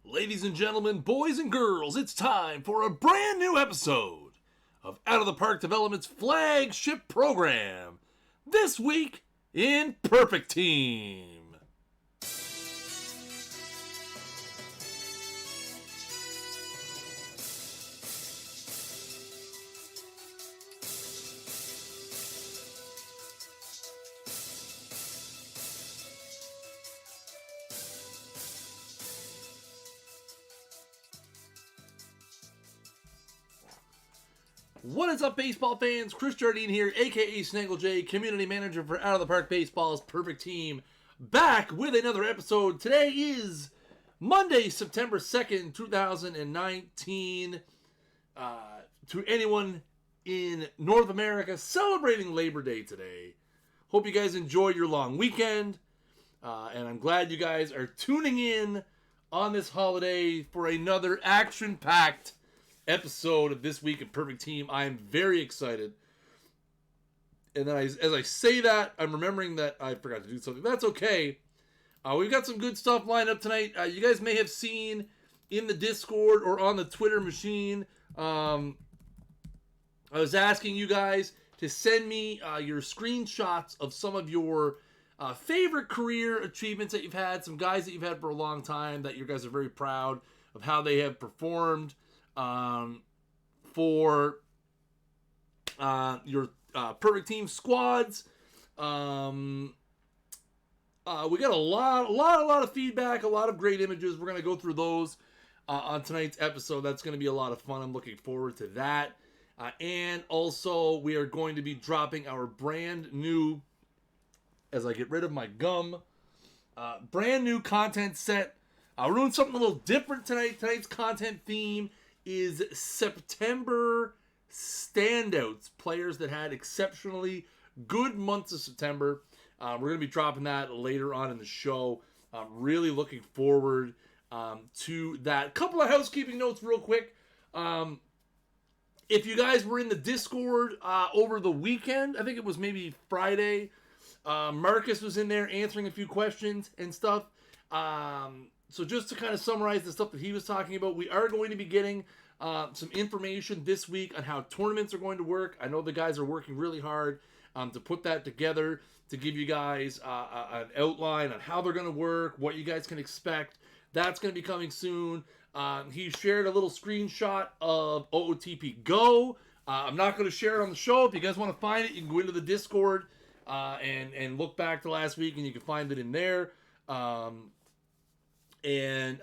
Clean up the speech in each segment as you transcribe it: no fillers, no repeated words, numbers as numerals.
Ladies and gentlemen, boys and girls, it's time for a brand new episode of Out of the Park Development's flagship program. This week in Perfect Team. What is up, baseball fans? Chris Jardine here, aka Snaggle J, community manager for Out of the Park Baseball's Perfect Team, back with another episode. Today is Monday, September 2nd, 2019. To anyone in North America celebrating Labor Day today, hope you guys enjoyed your long weekend, and I'm glad you guys are tuning in on this holiday for another action-packed episode of This Week in Perfect Team. I am very excited. And then as I say that, I'm remembering that I forgot to do something. That's okay. We've got some good stuff lined up tonight. You guys may have seen in the Discord or on the Twitter machine, I was asking you guys to send me your screenshots of some of your favorite career achievements that you've had, some guys that you've had for a long time that you guys are very proud of how they have performed for your Perfect Team squads. We got a lot of feedback, a lot of great images. We're going to go through those on tonight's episode. That's going to be a lot of fun. I'm looking forward to that. And also, we are going to be dropping our brand new, as I get rid of my gum, brand new content set. We're doing something a little different tonight. Tonight's content theme is September Standouts, players that had exceptionally good months of September. We're going to be dropping that later on in the show. I'm really looking forward to that. Couple of housekeeping notes real quick. If you guys were in the Discord over the weekend, I think it was maybe Friday, Marcus was in there answering a few questions and stuff. So just to kind of summarize the stuff that he was talking about, we are going to be getting some information this week on how tournaments are going to work. I know the guys are working really hard to put that together, to give you guys an outline on how they're going to work, what you guys can expect. That's going to be coming soon. He shared a little screenshot of OOTP Go. I'm not going to share it on the show. If you guys want to find it, you can go into the Discord and look back to last week, and you can find it in there. And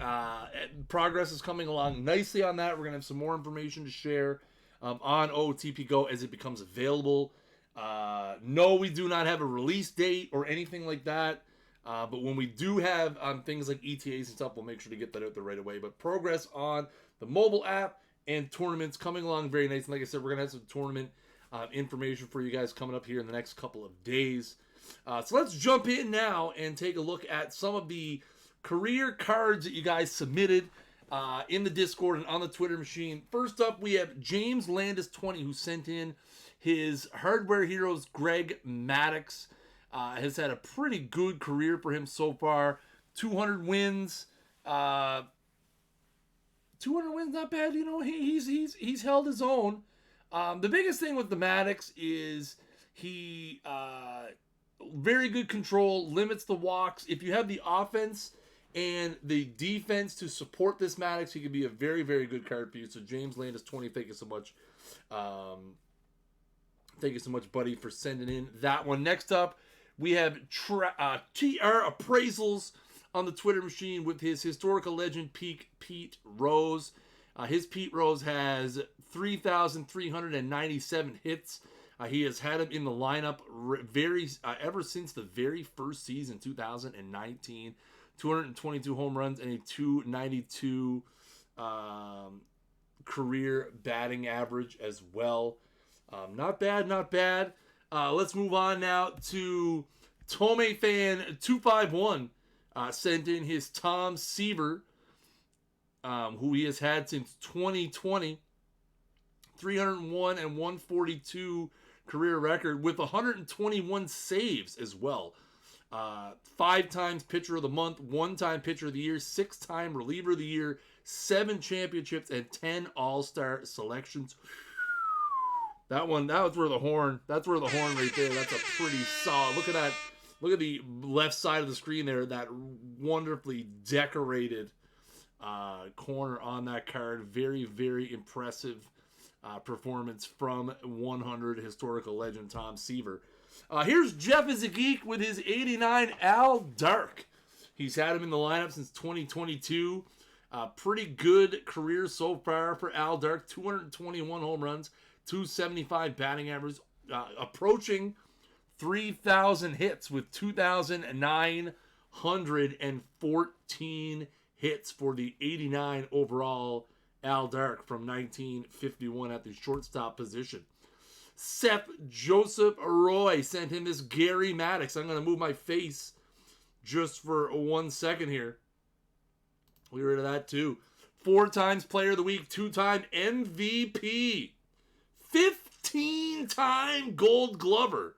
progress is coming along nicely on that. We're going to have some more information to share on OOTP Go as it becomes available. No, we do not have a release date or anything like that. But when we do have things like ETAs and stuff, we'll make sure to get that out there right away. But progress on the mobile app and tournaments coming along very nice. And like I said, we're going to have some tournament information for you guys coming up here in the next couple of days. So let's jump in now and take a look at some of the career cards that you guys submitted in the Discord and on the Twitter machine. First up, we have James Landis 20, who sent in his Hardware Heroes Greg Maddox. Has had a pretty good career for him so far. 200 wins. 200 wins, not bad. You know, he's held his own. The biggest thing with the Maddox is he very good control, limits the walks. If you have the offense and the defense to support this Maddox, he could be a very, very good card for you. So James Landis 20, thank you so much. Thank you so much, buddy, for sending in that one. Next up, we have TR Appraisals on the Twitter machine with his historical legend Pete Rose. His Pete Rose has 3,397 hits. He has had him in the lineup ever since the very first season, 2019. 222 home runs and a 292 career batting average as well. Not bad, not bad. Let's move on now to Tome Fan 251. Sent in his Tom Seaver, who he has had since 2020. 301 and 142 career record with 121 saves as well. 5 times pitcher of the month, 1-time pitcher of the year, 6-time reliever of the year, 7 championships, and 10 all-star selections. That's where the horn right there. That's a pretty solid. Look at that. Look at the left side of the screen there. That wonderfully decorated corner on that card. Very, very impressive performance from 100 historical legend Tom Seaver. Here's Jeff is a Geek with his 89 Al Dark. He's had him in the lineup since 2022. Pretty good career so far for Al Dark. 221 home runs, 275 batting average, approaching 3,000 hits with 2,914 hits for the 89 overall Al Dark from 1951 at the shortstop position. Seth Joseph Roy sent him this Gary Maddox. I'm going to move my face just for 1 second here. We rid of that too. 4 times Player of the Week, 2-time MVP, 15-time Gold Glover,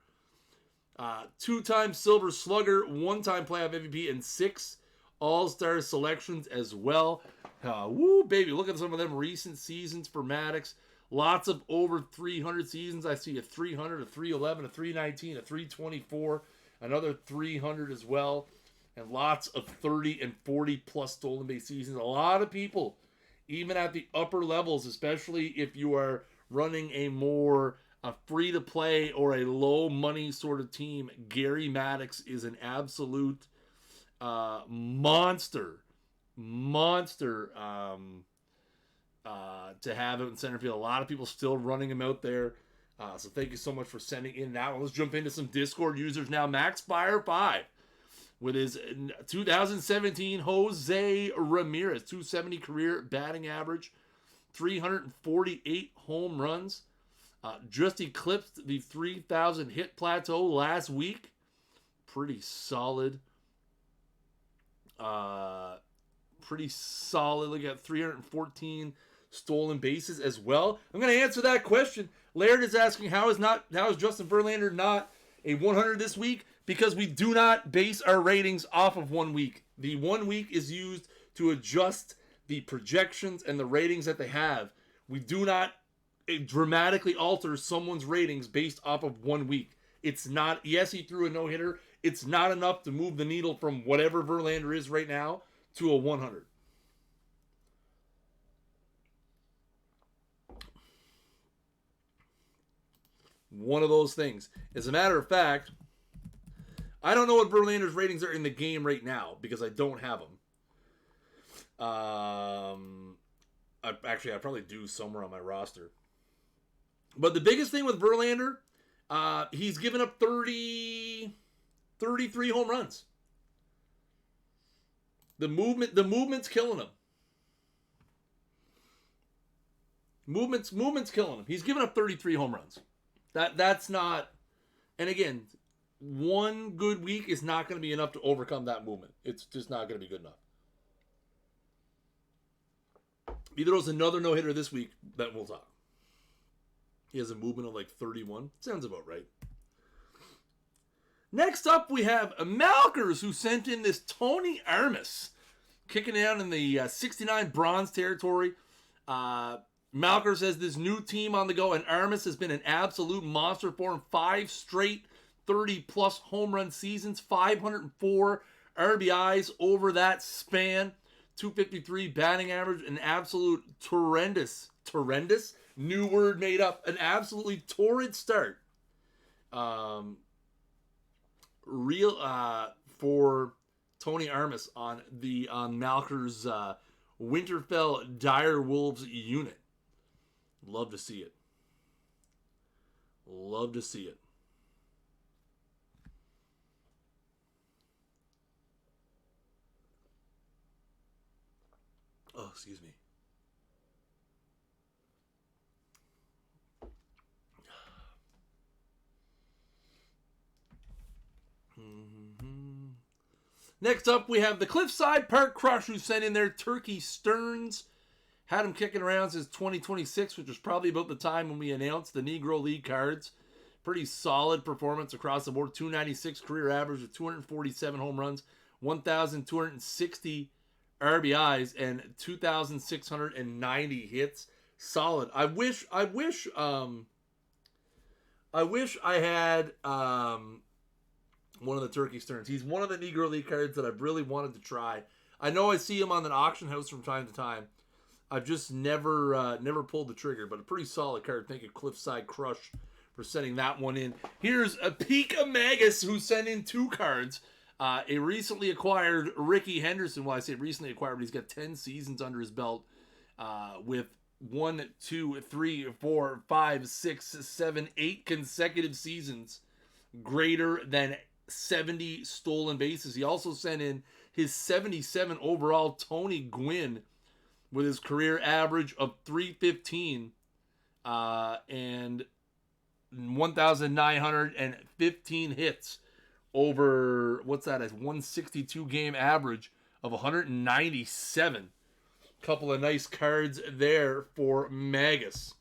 2-time Silver Slugger, 1-time Playoff MVP, and 6 All-Star selections as well. Woo, baby. Look at some of them recent seasons for Maddox. Lots of over 300 seasons. I see a 300, a 311, a 319, a 324, another 300 as well. And lots of 30 and 40 plus stolen base seasons. A lot of people, even at the upper levels, especially if you are running a more free-to-play or a low-money sort of team, Gary Maddox is an absolute monster to have it in center field. A lot of people still running him out there. So thank you so much for sending in that one. Let's jump into some Discord users now. Max Fire 5 with his 2017 Jose Ramirez, 270 career batting average, 348 home runs. Just eclipsed the 3,000 hit plateau last week. Pretty solid. Look at 314 stolen bases as well. I'm going to answer that question. Laird is asking, how is Justin Verlander not a 100 this week? Because we do not base our ratings off of 1 week. The 1 week is used to adjust the projections and the ratings that they have. We do not dramatically alter someone's ratings based off of 1 week. It's not, yes, he threw a no-hitter. It's not enough to move the needle from whatever Verlander is right now to a 100. One of those things. As a matter of fact, I don't know what Verlander's ratings are in the game right now because I don't have them. I probably do somewhere on my roster. But the biggest thing with Verlander, he's given up 33 home runs. The movement's killing him. Movement's killing him. He's given up 33 home runs. That's not, and again, 1 good week is not going to be enough to overcome that movement. It's just not going to be good enough. He throws another no-hitter this week, then we'll talk. He has a movement of like 31. Sounds about right. Next up, we have Malkers, who sent in this Tony Armas, kicking down in the 69 bronze territory. Malkers has this new team on the go, and Armas has been an absolute monster for him. 5 straight 30-plus home run seasons, 504 RBIs over that span, 253 batting average, an absolute torrendous, new word made up, an absolutely torrid start. For Tony Armas on Malker's Winterfell Dire Wolves unit. Love to see it. Love to see it. Oh, excuse me. Next up, we have the Cliffside Crush, who sent in their Turkey Stearns. Had him kicking around since 2026, which was probably about the time when we announced the Negro League cards Pretty solid performance across the board. 296 career average with 247 home runs, 1,260 RBIs, and 2,690 hits. Solid. I wish I had one of the Turkey Sterns. He's one of the Negro League cards that I've really wanted to try. I know I see him on an auction house from time to time. I've just never pulled the trigger, but a pretty solid card. Thank you, Cliffside Crush, for sending that one in. Here's a pica Magus, who sent in 2 cards. A recently acquired Ricky Henderson. Well, I say recently acquired, but he's got 10 seasons under his belt with 1, 2, 3, 4, 5, 6, 7, 8 consecutive seasons greater than 70 stolen bases. He also sent in his 77 overall Tony Gwynn with his career average of 315 and 1,915 hits over, what's that, a 162 game average of 197. Couple of nice cards there for Magus.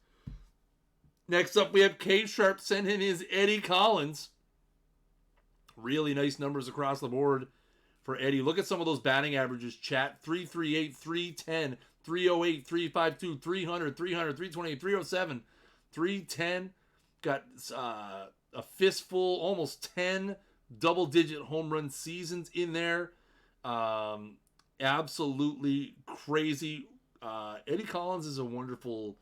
Next up, we have K-Sharp sent in his Eddie Collins. Really nice numbers across the board for Eddie. Look at some of those batting averages, chat. 338, 310, 308, 352, 300, 300, 328, 307, 310. Got a fistful, almost 10 double-digit home run seasons in there. Absolutely crazy. Eddie Collins is a wonderful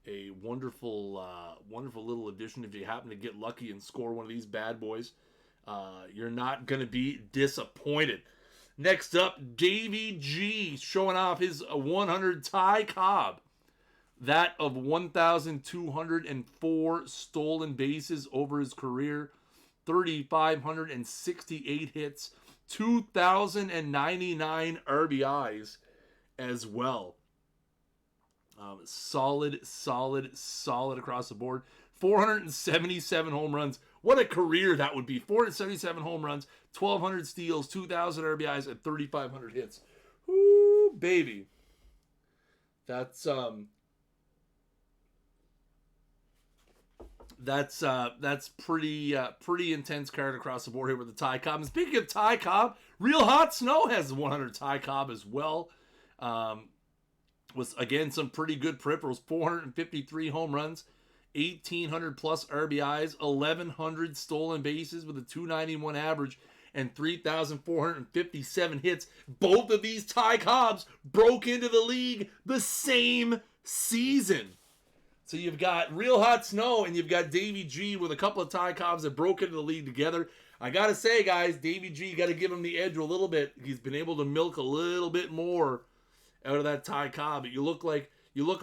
little addition. If you happen to get lucky and score one of these bad boys, you're not going to be disappointed. Next up, Davey G showing off his 100 Ty Cobb. That of 1,204 stolen bases over his career, 3,568 hits, 2,099 RBIs as well. Solid across the board. 477 home runs. What a career that would be. 477 home runs, 1,200 steals, 2,000 RBIs, and 3,500 hits. Woo, baby. That's pretty intense card across the board here with the Ty Cobb. And speaking of Ty Cobb, Real Hot Snow has 100 Ty Cobb as well. Was again some pretty good peripherals. 453 home runs, 1,800 plus RBIs, 1,100 stolen bases with a 291 average, and 3,457 hits. Both of these Ty Cobbs broke into the league the same season. So you've got Real Hot Snow and you've got Davey G with a couple of Ty Cobbs that broke into the league together. I got to say, guys, Davey G, got to give him the edge a little bit. He's been able to milk a little bit more out of that Ty Cobb. But you look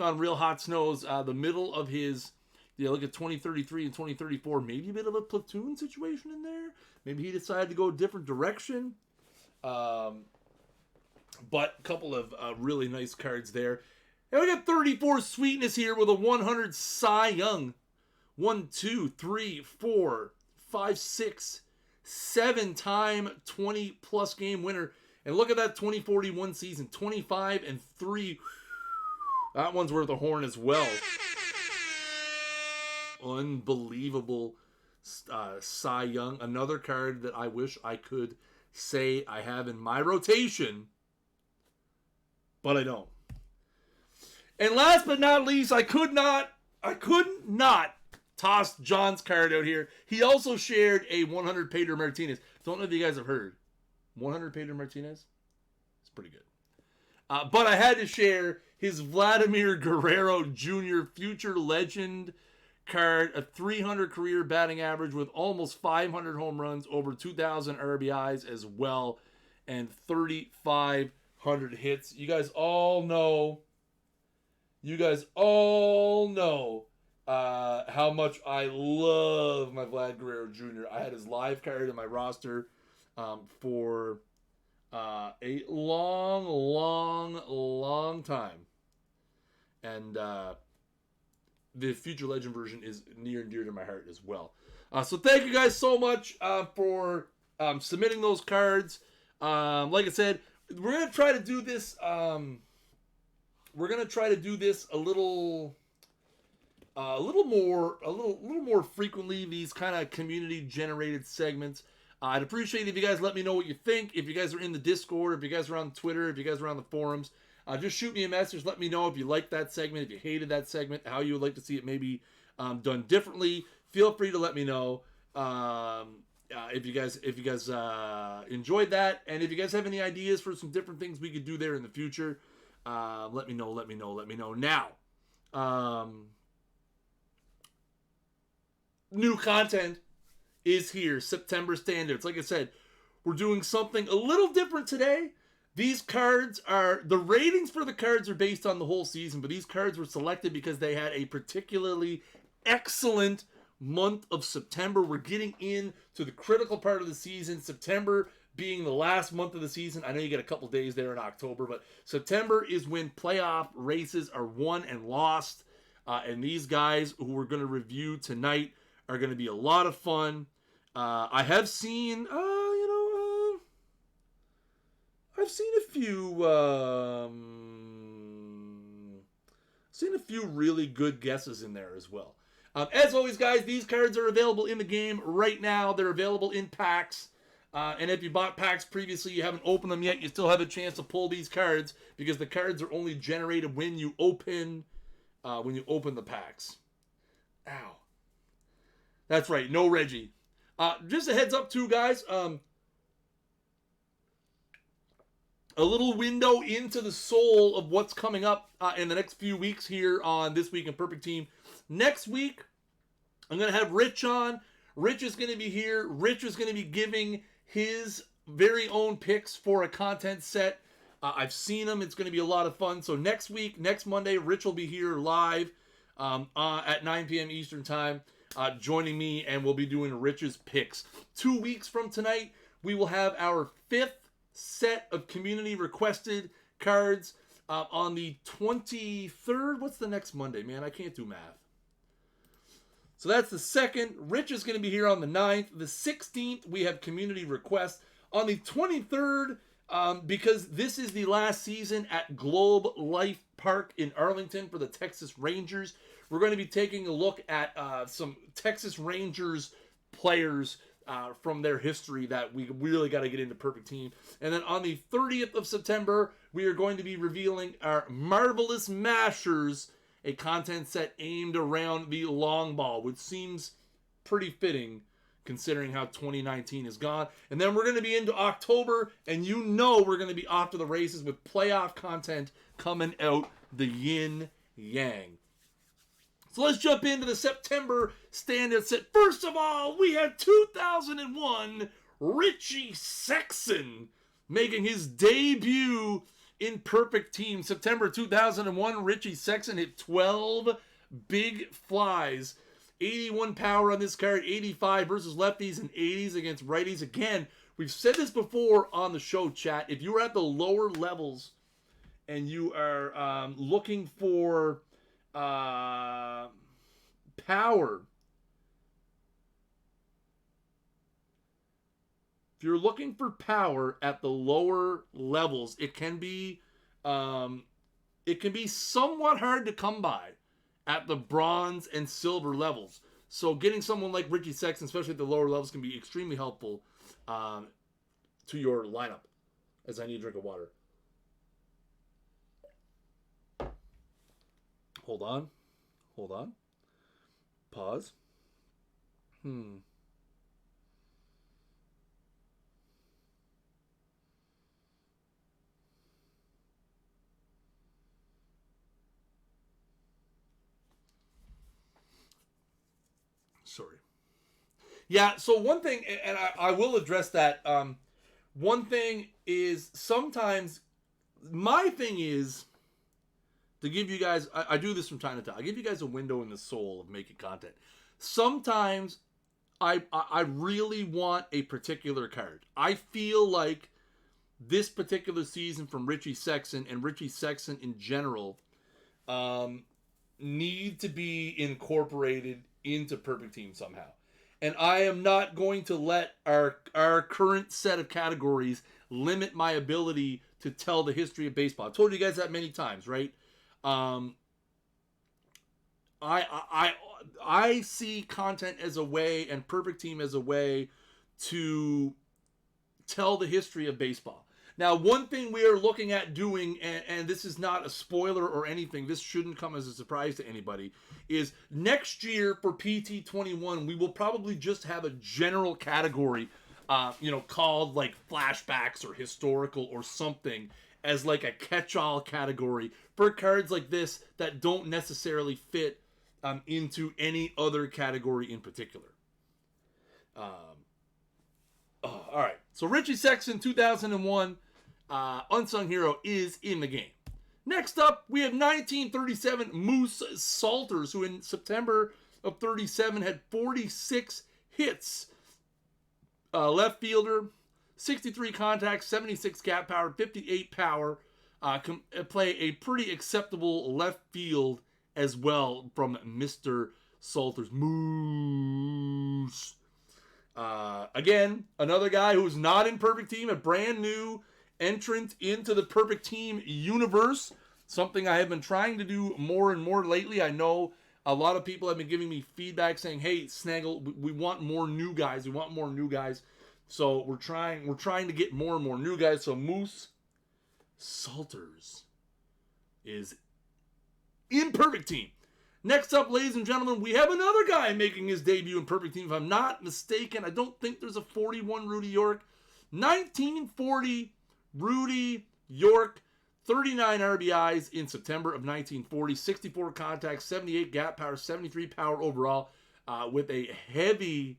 on Real Hot Snow's, the middle of his, look at 2033 and 2034, maybe a bit of a platoon situation in there. Maybe he decided to go a different direction. But a couple of really nice cards there. And we got 34 Sweetness here with a 100 Cy Young. 1, 2, 3, 4, 5, 6, 7-time 20-plus game winner. And look at that 2041 season. 25 and 3. That one's worth a horn as well. Unbelievable Cy Young. Another card that I wish I could say I have in my rotation, but I don't. And last but not least, I couldn't not toss John's card out here. He also shared a 100 Pedro Martinez. Don't know if you guys have heard. 100 Pedro Martinez? It's pretty good. But I had to share his Vladimir Guerrero Jr. future legend card, a 300 career batting average with almost 500 home runs, over 2,000 RBIs as well, and 3,500 hits. You guys all know how much I love my Vlad Guerrero Jr. I had his live card in my roster for a long time. And the Future Legend version is near and dear to my heart as well. So thank you guys so much for submitting those cards. Like I said, we're going to try to do this... a little a little more frequently, these kind of community generated segments. I'd appreciate if you guys let me know what you think. If you guys are in the Discord, if you guys are on Twitter, if you guys are on the forums, just shoot me a message. Let me know if you liked that segment, if you hated that segment, how you would like to see it maybe done differently. Feel free to let me know if you guys enjoyed that, and if you guys have any ideas for some different things we could do there in the future. Let me know. Now, new content is here. September Standouts. Like I said, we're doing something a little different today. These cards the ratings for the cards are based on the whole season, but these cards were selected because they had a particularly excellent month of September. We're getting into the critical part of the season. September being the last month of the season. I know you get a couple days there in October, but September is when playoff races are won and lost. And these guys who we're going to review tonight are going to be a lot of fun. I have seen, I've seen a few really good guesses in there as well. As always, guys, these cards are available in the game right now. They're available in packs. And if you bought packs previously, you haven't opened them yet, you still have a chance to pull these cards because the cards are only generated when you open the packs. Ow. That's right, no Reggie. Just a heads up too, guys. A little window into the soul of what's coming up in the next few weeks here on This Week in Perfect Team. Next week, I'm going to have Rich on. Rich is going to be here. Rich is going to be giving his very own picks for a content set. I've seen them. It's going to be a lot of fun. So next week, next Monday, Rich will be here live at 9 p.m. Eastern Time, joining me, and we'll be doing Rich's picks. 2 weeks from tonight, we will have our 5th set of community requested cards on the 23rd. What's the next Monday, man? I can't do math. So that's the 2nd. Rich is going to be here on the 9th. The 16th, we have community requests. On the 23rd, because this is the last season at Globe Life Park in Arlington for the Texas Rangers, we're going to be taking a look at some Texas Rangers players from their history that we really got to get into Perfect Team. And then on the 30th of September, we are going to be revealing our Marvelous Mashers, a content set aimed around the long ball, which seems pretty fitting considering how 2019 is gone. And then we're going to be into October, and we're going to be off to the races with playoff content coming out the yin yang. So let's jump into the September Standouts set. First of all, we have 2001 Richie Sexson making his debut in Perfect Team. September 2001, Richie Sexson hit 12 big flies. 81 power on this card, 85 versus lefties and 80s against righties. Again, we've said this before on the show, chat. If you're at the lower levels and you are looking for power, if you're looking for power at the lower levels, it can be somewhat hard to come by at the bronze and silver levels. So getting someone like Richie Sexson, especially at the lower levels, can be extremely helpful to your lineup. As I need a drink of water. Hold on. Pause. Sorry. Yeah, so one thing, and I will address that. One thing is sometimes my thing is to give you guys, I do this from time to time. I give you guys a window in the soul of making content. Sometimes I really want a particular card. I feel like this particular season from Richie Sexson and Richie Sexson in general need to be incorporated into Perfect Team somehow. And I am not going to let our current set of categories limit my ability to tell the history of baseball. I've told you guys that many times, right? I see content as a way, and Perfect Team as a way to tell the history of baseball. Now, one thing we are looking at doing, and this is not a spoiler or anything, this shouldn't come as a surprise to anybody, is next year for PT21, we will probably just have a general category, called like flashbacks or historical or something, as like a catch-all category for cards like this that don't necessarily fit into any other category in particular. All right, so Richie Sexson, 2001, Unsung Hero is in the game. Next up, we have 1937 Moose Salters, who in September of 37 had 46 hits. Left fielder, 63 contacts, 76 gap power, 58 power. Play a pretty acceptable left field as well from Mr. Salters. Moose. Again, another guy who's not in Perfect Team, a brand new entrant into the Perfect Team universe. Something I have been trying to do more and more lately. I know a lot of people have been giving me feedback saying, "Hey, Snaggle, we want more new guys. We want more new guys." So we're trying to get more and more new guys. So Moose Salters is in Perfect Team. Next up, ladies and gentlemen, we have another guy making his debut in Perfect Team. If I'm not mistaken, I don't think there's a 41 Rudy York. 1940 Rudy York, 39 RBIs in September of 1940, 64 contacts, 78 gap power, 73 power overall, with a heavy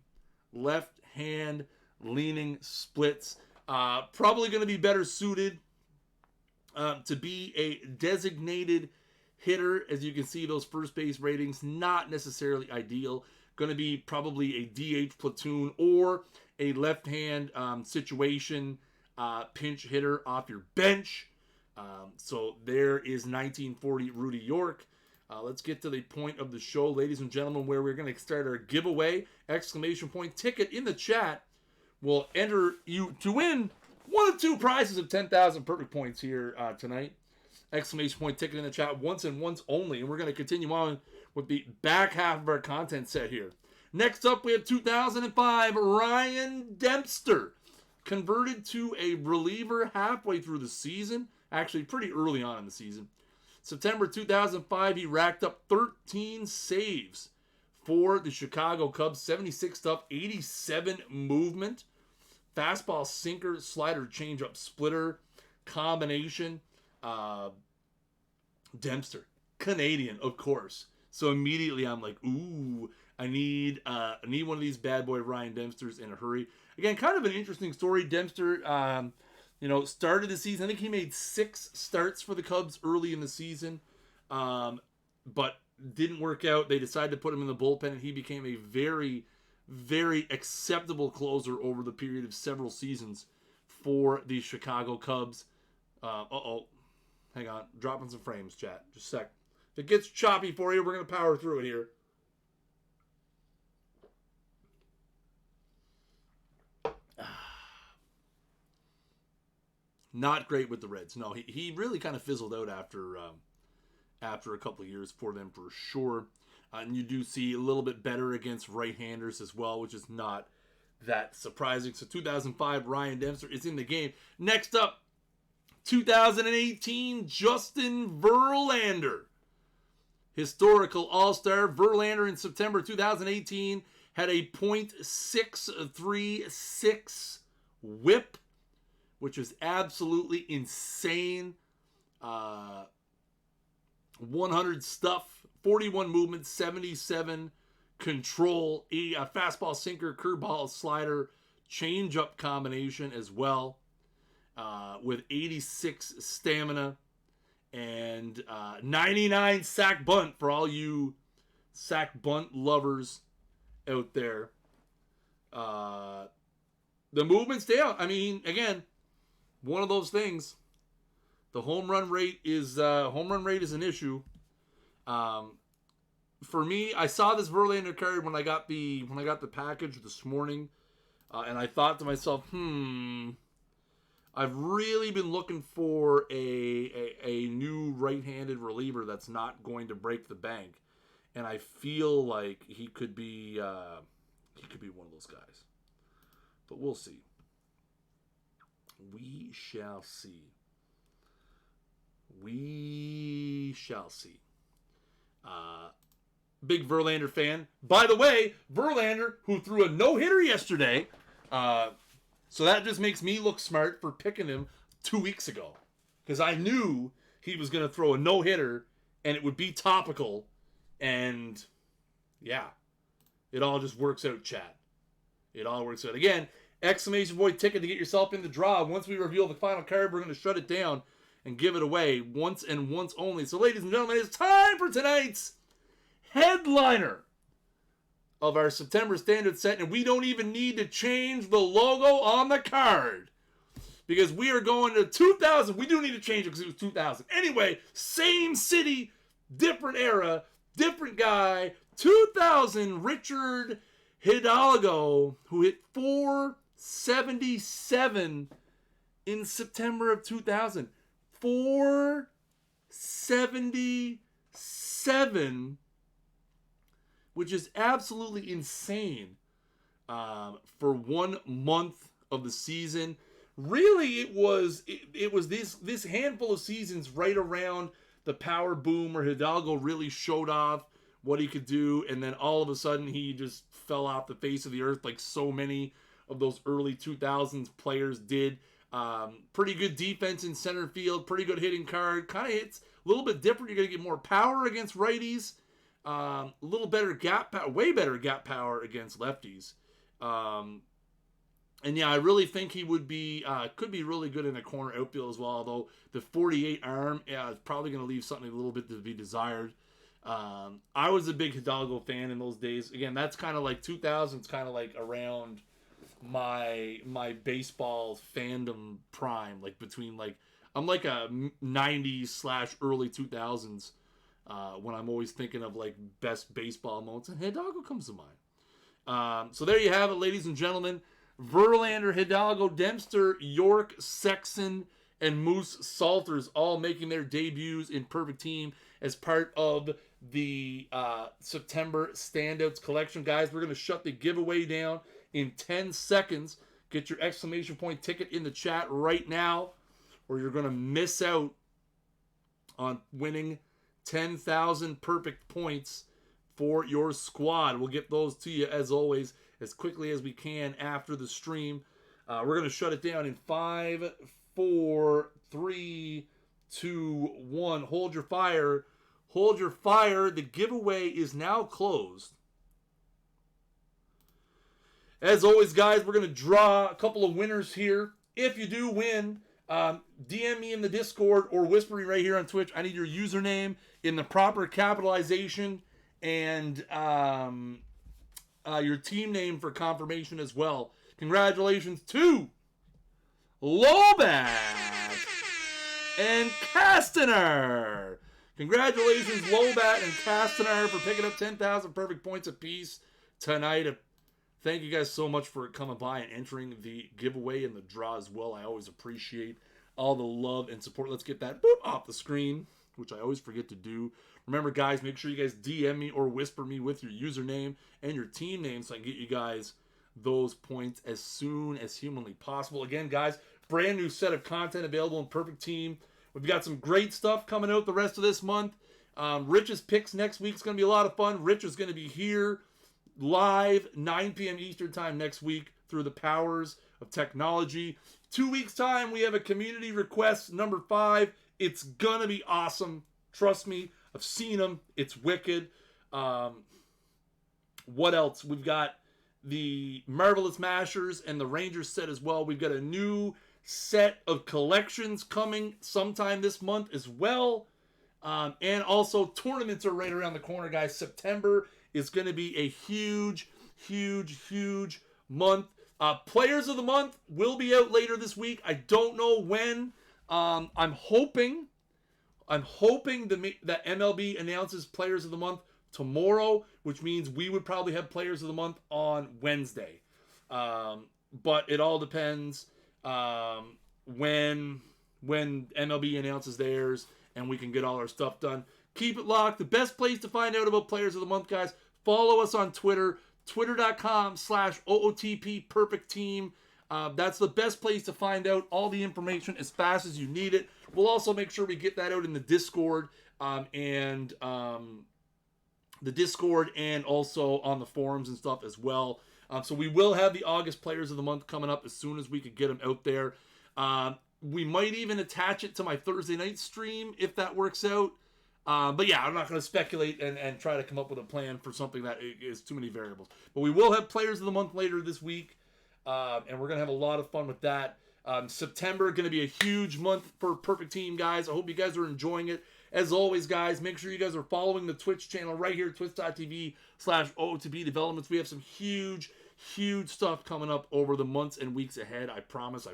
left hand leaning splits. Probably going to be better suited to be a designated hitter. As you can see, those first base ratings, not necessarily ideal. Going to be probably a DH platoon or a left-hand situation pinch hitter off your bench. So there is 1940 Rudy York. Let's get to the point of the show, ladies and gentlemen, where we're going to start our giveaway. Exclamation point ticket in the chat will enter you to win one of two prizes of 10,000 perfect points here tonight. Exclamation point ticket in the chat once and once only. And we're going to continue on with the back half of our content set here. Next up, we have 2005 Ryan Dempster. Converted to a reliever halfway through the season. Actually, pretty early on in the season. September 2005, he racked up 13 saves for the Chicago Cubs. 76 stuff, 87 movement. Fastball, sinker, slider, changeup, splitter, combination. Dempster, Canadian, of course. So immediately I'm like, ooh, I need one of these bad boy Ryan Dempsters in a hurry. Again, kind of an interesting story. Dempster, started the season. I think he made 6 starts for the Cubs early in the season, but didn't work out. They decided to put him in the bullpen, and he became a very, very acceptable closer over the period of several seasons for the Chicago Cubs. Hang on. Dropping some frames, chat. Just a sec. If it gets choppy for you, we're going to power through it here. Not great with the Reds. No, he really kind of fizzled out after a couple of years for them for sure. And you do see a little bit better against right-handers as well, which is not that surprising. So 2005, Ryan Dempster is in the game. Next up, 2018, Justin Verlander. Historical All-Star. Verlander in September 2018 had a .636 whip, which was absolutely insane. 100 stuff, 41 movement, 77 control, a fastball, sinker, curveball, slider, changeup combination as well, with 86 stamina and 99 sack bunt for all you sack bunt lovers out there. The movement's down. I mean, again, one of those things. The home run rate is an issue. For me, I saw this Verlander card when I got the package this morning, and I thought to myself, I've really been looking for a new right-handed reliever that's not going to break the bank. And I feel like he could be one of those guys. But we'll see. We shall see. We shall see. Big Verlander fan. By the way, Verlander, who threw a no-hitter yesterday, so that just makes me look smart for picking him 2 weeks ago. Because I knew he was going to throw a no-hitter, and it would be topical, and yeah, it all just works out, chat. It all works out. Again, exclamation point ticket to get yourself in the draw. Once we reveal the final card, we're going to shut it down and give it away once and once only. So, ladies and gentlemen, it's time for tonight's headliner of our September Standard set. And we don't even need to change the logo on the card because we are going to 2000. We do need to change it because it was 2000. Anyway, same city, different era, different guy. 2000 Richard Hidalgo, who hit .477 in September of 2000. .477, which is absolutely insane for 1 month of the season. Really, it was this handful of seasons right around the power boom where Hidalgo really showed off what he could do, and then all of a sudden he just fell off the face of the earth like so many of those early 2000s players did. Pretty good defense in center field, pretty good hitting card, kind of hits a little bit different. You're going to get more power against righties, a little better gap power, way better gap power against lefties. And yeah, I really think he would be, could be really good in a corner outfield as well, although the 48 arm is probably going to leave something a little bit to be desired. I was a big Hidalgo fan in those days. Again, that's kind of like 2000s, kind of like around my baseball fandom prime, like between like, I'm like a 90s / early 2000s when I'm always thinking of like best baseball moments, and Hidalgo comes to mind. So there you have it, ladies and gentlemen. Verlander, Hidalgo, Dempster, York, Sexson, and Moose Salters all making their debuts in Perfect Team as part of the September Standouts collection. Guys, we're going to shut the giveaway down in 10 seconds. Get your exclamation point ticket in the chat right now, or you're going to miss out on winning 10,000 perfect points for your squad. We'll get those to you, as always, as quickly as we can after the stream. We're going to shut it down in 5, 4, 3, 2, 1. Hold your fire. Hold your fire. The giveaway is now closed. As always, guys, we're going to draw a couple of winners here. If you do win, DM me in the Discord or whisper me right here on Twitch. I need your username in the proper capitalization and your team name for confirmation as well. Congratulations to Lobat and Castaner. Congratulations, Lobat and Castaner, for picking up 10,000 perfect points apiece tonight. Thank you guys so much for coming by and entering the giveaway and the draw as well. I always appreciate all the love and support. Let's get that off the screen, which I always forget to do. Remember, guys, make sure you guys DM me or whisper me with your username and your team name so I can get you guys those points as soon as humanly possible. Again, guys, brand new set of content available in Perfect Team. We've got some great stuff coming out the rest of this month. Rich's picks next week is going to be a lot of fun. Rich is going to be here live 9 p.m. Eastern time next week through the powers of technology. 2 weeks time, we have a community request number 5. It's going to be awesome. Trust me. I've seen them. It's wicked. What else? We've got the Marvelous Mashers and the Rangers set as well. We've got a new set of collections coming sometime this month as well. And also tournaments are right around the corner, guys. September is going to be a huge, huge, huge month. Players of the month will be out later this week. I don't know when. I'm hoping that MLB announces Players of the Month tomorrow, which means we would probably have Players of the Month on Wednesday. But it all depends when MLB announces theirs and we can get all our stuff done. Keep it locked. The best place to find out about Players of the Month, guys, follow us on Twitter, twitter.com/OOTP Perfect Team. That's the best place to find out all the information as fast as you need it. We'll also make sure we get that out in the Discord and also on the forums and stuff as well. So we will have the August Players of the Month coming up as soon as we could get them out there. We might even attach it to my Thursday night stream if that works out. But yeah, I'm not going to speculate and try to come up with a plan for something that is too many variables. But we will have Players of the Month later this week, and we're going to have a lot of fun with that. September, going to be a huge month for Perfect Team, guys. I hope you guys are enjoying it. As always, guys, make sure you guys are following the Twitch channel right here, twitch.tv/OOTP Developments. We have some huge stuff coming up over the months and weeks ahead. I promise.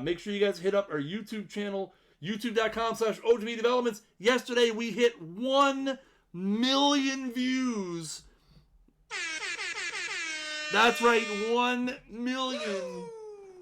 Make sure you guys hit up our YouTube channel, youtube.com/OOTP Developments. Yesterday, we hit 1 million views. That's right, 1 million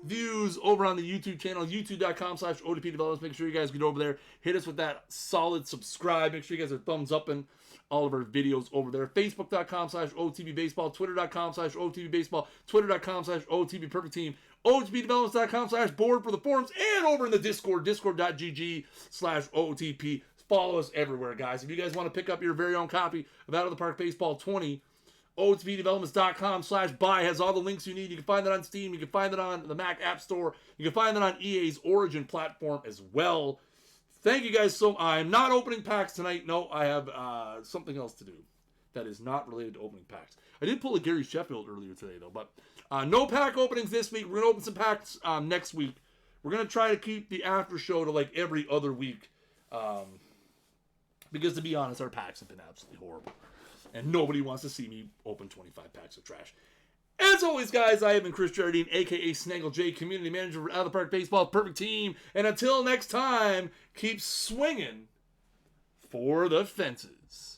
views over on the YouTube channel, youtube.com/OOTP Developments. Make sure you guys get over there. Hit us with that solid subscribe. Make sure you guys are thumbs up in all of our videos over there. Facebook.com/OOTP Baseball, Twitter.com/OOTP Baseball, Twitter.com/OOTP Perfect Team, OOTPDevelopments.com/board for the forums, and over in the Discord, discord.gg/OOTP. Follow us everywhere, guys. If you guys want to pick up your very own copy of Out of the Park Baseball 20, OOTPDevelopments.com/buy has all the links you need. You can find that on Steam. You can find it on the Mac App Store. You can find that on EA's Origin platform as well. Thank you guys so much. I'm not opening packs tonight. No, I have something else to do that is not related to opening packs. I did pull a Gary Sheffield earlier today, though. But no pack openings this week. We're going to open some packs next week. We're going to try to keep the after show to like every other week. Because to be honest, our packs have been absolutely horrible. And nobody wants to see me open 25 packs of trash. As always, guys, I have been Chris Jardine, a.k.a. Snaggle J, Community Manager for Out of the Park Baseball Perfect Team. And until next time, keep swinging for the fences.